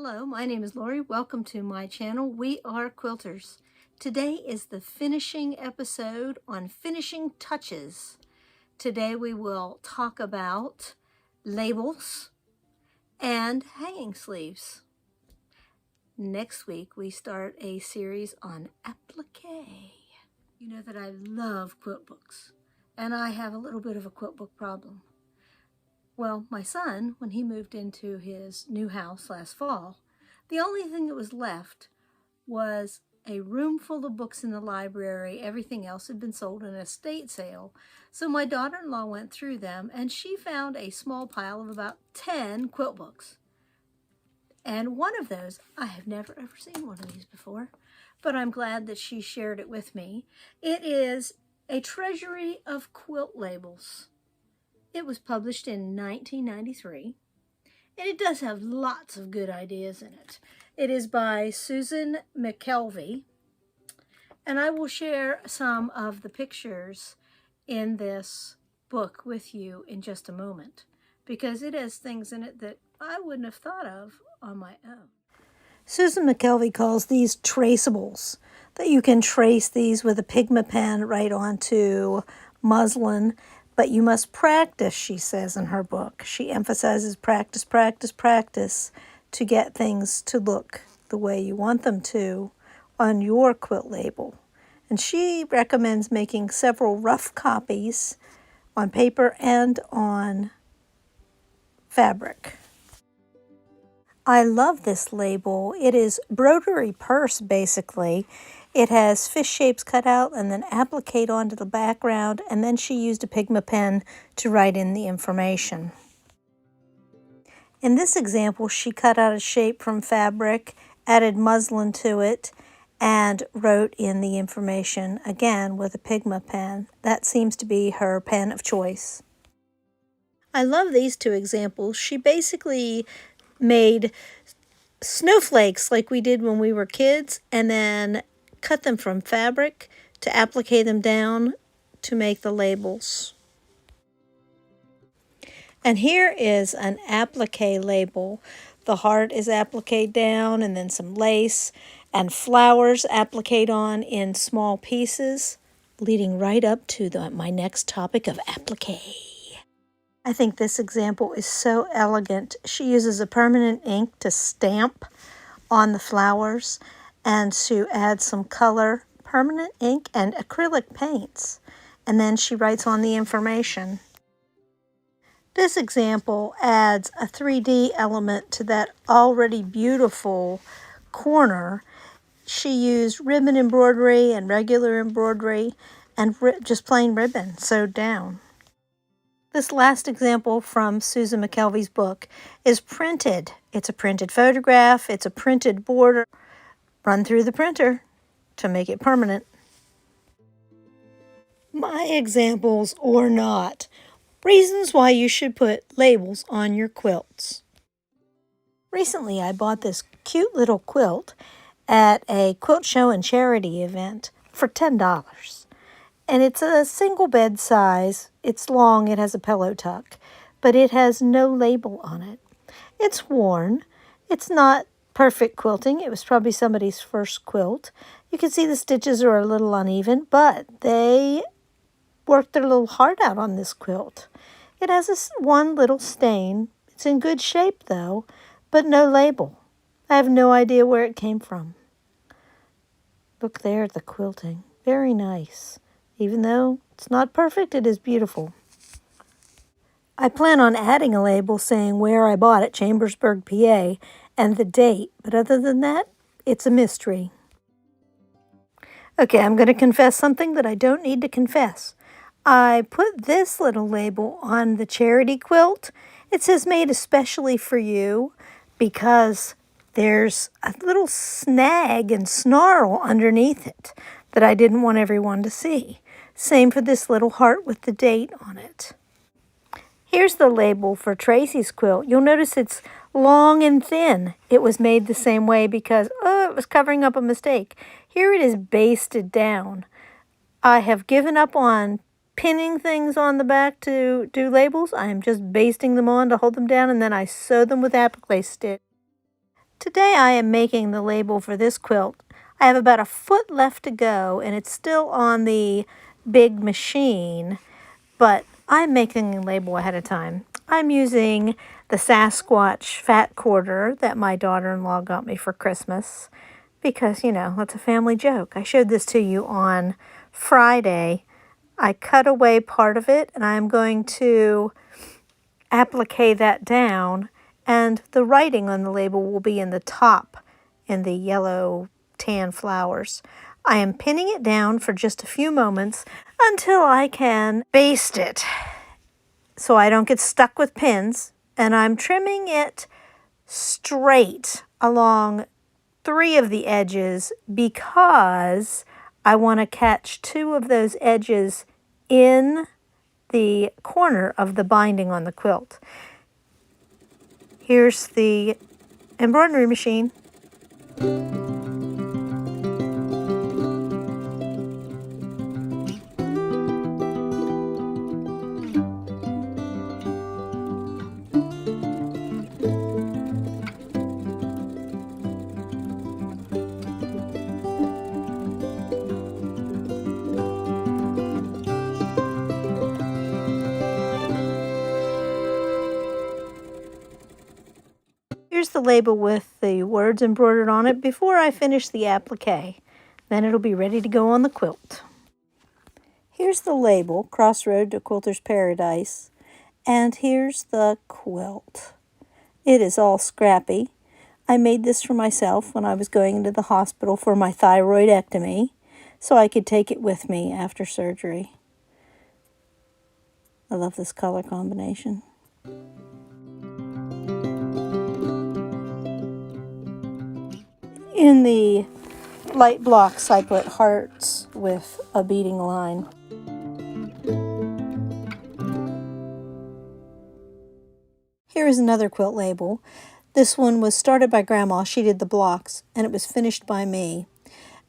Hello, my name is Lori. Welcome to my channel. We are quilters. Today is the finishing episode on finishing touches. Today we will talk about labels and hanging sleeves. Next week we start a series on applique. You know that I love quilt books, and I have a little bit of a quilt book problem. Well, my son, when he moved into his new house last fall, the only thing that was left was a room full of books in the library. Everything else had been sold in an estate sale. So my daughter-in-law went through them, and she found a small pile of about 10 quilt books. And one of those, I have never ever seen one of these before, but I'm glad that she shared it with me. It is a treasury of quilt labels. It was published in 1993, and it does have lots of good ideas in it. It is by Susan McKelvey, and I will share some of the pictures in this book with you in just a moment, because it has things in it that I wouldn't have thought of on my own. Susan McKelvey calls these traceables, that you can trace these with a Pigma pen right onto muslin. But you must practice, she says in her book. She emphasizes practice, practice, practice to get things to look the way you want them to on your quilt label. And she recommends making several rough copies on paper and on fabric. I love this label. It is broderie purse, basically. It has fish shapes cut out and then appliqued onto the background, and then she used a Pigma pen to write in the information. In this example, she cut out a shape from fabric, added muslin to it, and wrote in the information, again with a Pigma pen. That seems to be her pen of choice. I love these two examples. She basically made snowflakes like we did when we were kids, and then cut them from fabric to applique them down to make the labels. And here is an applique label. The heart is appliqued down, and then some lace and flowers appliqued on in small pieces, leading right up to my next topic of applique. I think this example is so elegant. She uses a permanent ink to stamp on the flowers and to add some color, permanent ink, and acrylic paints. And then she writes on the information. This example adds a 3D element to that already beautiful corner. She used ribbon embroidery and regular embroidery and just plain ribbon sewed down. This last example from Susan McKelvey's book is printed. It's a printed photograph, it's a printed border, run through the printer to make it permanent. My examples or not, reasons why you should put labels on your quilts. Recently I bought this cute little quilt at a quilt show and charity event for $10. And it's a single bed size. It's long, it has a pillow tuck, but it has no label on it. It's worn. It's not perfect quilting. It was probably somebody's first quilt. You can see the stitches are a little uneven, but they worked their little heart out on this quilt. It has one little stain. It's in good shape though, but no label. I have no idea where it came from. Look there at the quilting. Very nice. Even though it's not perfect, it is beautiful. I plan on adding a label saying where I bought it, Chambersburg, PA, and the date. But other than that, it's a mystery. Okay, I'm going to confess something that I don't need to confess. I put this little label on the charity quilt. It says made especially for you because there's a little snag and snarl underneath it that I didn't want everyone to see. Same for this little heart with the date on it. Here's the label for Tracy's quilt. You'll notice it's long and thin. It was made the same way because, it was covering up a mistake. Here it is basted down. I have given up on pinning things on the back to do labels. I am just basting them on to hold them down, and then I sew them with applique stitch. Today I am making the label for this quilt. I have about a foot left to go and it's still on the big machine, but I'm making a label ahead of time. I'm using the Sasquatch fat quarter that my daughter-in-law got me for Christmas because, you know, it's a family joke. I showed this to you on Friday. I cut away part of it and I'm going to applique that down, and the writing on the label will be in the top in the yellow tan flowers. I am pinning it down for just a few moments until I can baste it so I don't get stuck with pins, and I'm trimming it straight along 3 of the edges because I want to catch 2 of those edges in the corner of the binding on the quilt. Here's the embroidery machine. Here's the label with the words embroidered on it before I finish the applique. Then it'll be ready to go on the quilt. Here's the label, Crossroad to Quilter's Paradise. And here's the quilt. It is all scrappy. I made this for myself when I was going into the hospital for my thyroidectomy, so I could take it with me after surgery. I love this color combination. In the light blocks, I put hearts with a beading line. Here is another quilt label. This one was started by Grandma. She did the blocks, and it was finished by me.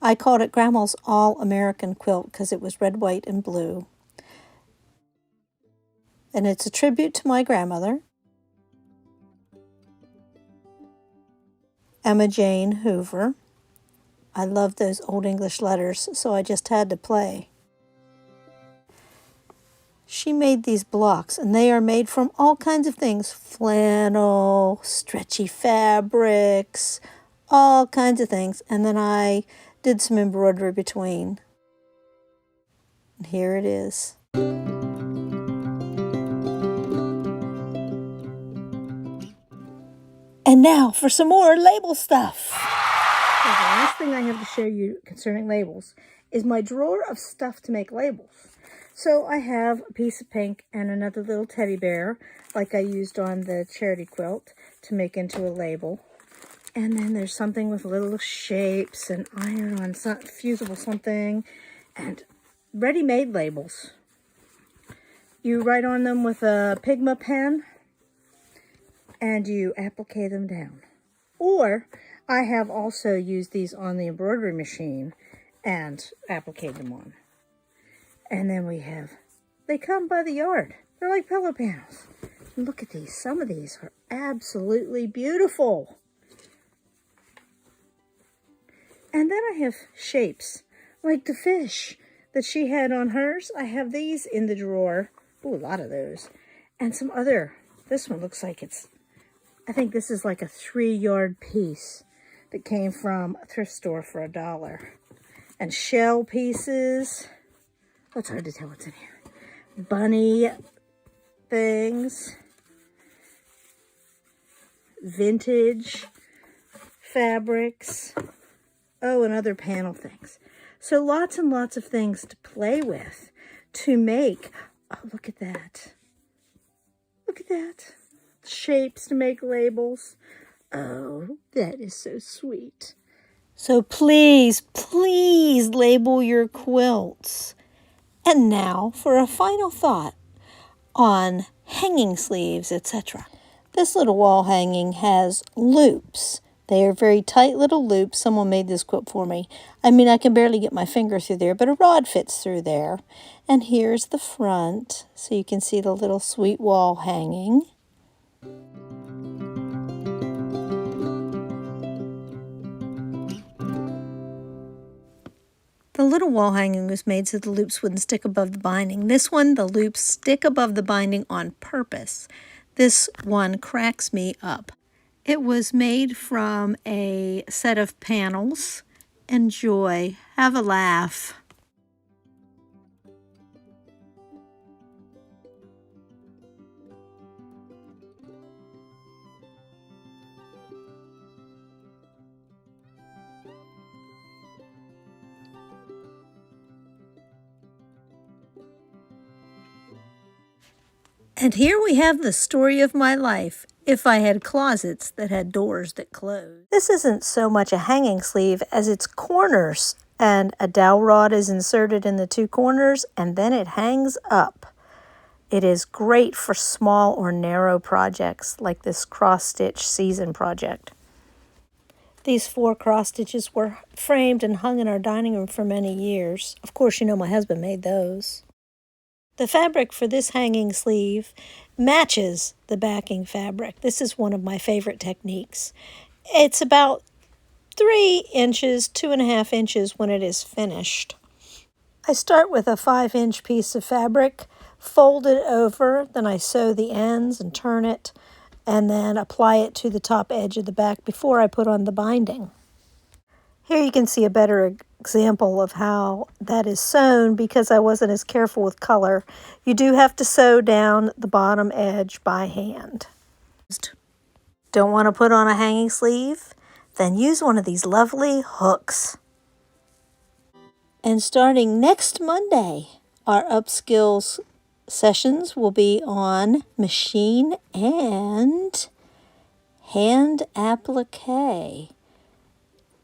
I called it Grandma's All-American Quilt because it was red, white, and blue. And it's a tribute to my grandmother, Emma Jane Hoover. I love those old English letters, so I just had to play. She made these blocks, and they are made from all kinds of things. Flannel, stretchy fabrics, all kinds of things. And then I did some embroidery between. And here it is. And now for some more label stuff. So the last thing I have to show you concerning labels is my drawer of stuff to make labels. So I have a piece of pink and another little teddy bear, like I used on the charity quilt, to make into a label. And then there's something with little shapes and iron-on fusible something, and ready-made labels. You write on them with a Pigma pen, and you applique them down. Or I have also used these on the embroidery machine and appliqued them on. And then they come by the yard. They're like pillow panels. And look at these. Some of these are absolutely beautiful. And then I have shapes, like the fish that she had on hers. I have these in the drawer. Oh, a lot of those. And some other, this one looks like I think this is like a 3-yard piece that came from a thrift store for $1. And shell pieces. Oh, it's hard to tell what's in here. Bunny things. Vintage fabrics. Oh, and other panel things. So lots and lots of things to play with to make. Oh, look at that. Look at that. Shapes to make labels. Oh, that is so sweet. So please, please label your quilts. And now for a final thought on hanging sleeves, etc. This little wall hanging has loops. They are very tight little loops. Someone made this quilt for me. I mean, I can barely get my finger through there, but a rod fits through there. And here's the front, so you can see the little sweet wall hanging. The little wall hanging was made so the loops wouldn't stick above the binding. This one, the loops stick above the binding on purpose. This one cracks me up. It was made from a set of panels. Enjoy. Have a laugh. And here we have the story of my life, if I had closets that had doors that closed. This isn't so much a hanging sleeve as it's corners, and a dowel rod is inserted in the two corners, and then it hangs up. It is great for small or narrow projects like this cross-stitch season project. These 4 cross stitches were framed and hung in our dining room for many years. Of course, you know my husband made those. The fabric for this hanging sleeve matches the backing fabric. This is one of my favorite techniques. It's about 3 inches, 2.5 inches when it is finished. I start with a 5-inch piece of fabric, fold it over, then I sew the ends and turn it, and then apply it to the top edge of the back before I put on the binding. Here you can see a better example of how that is sewn because I wasn't as careful with color. You do have to sew down the bottom edge by hand. Don't want to put on a hanging sleeve? Then use one of these lovely hooks. And starting next Monday, our upskills sessions will be on machine and hand applique.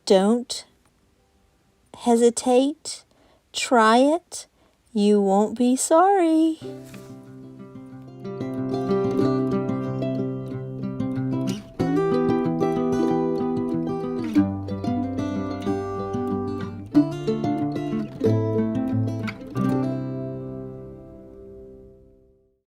Don't hesitate. Try it. You won't be sorry.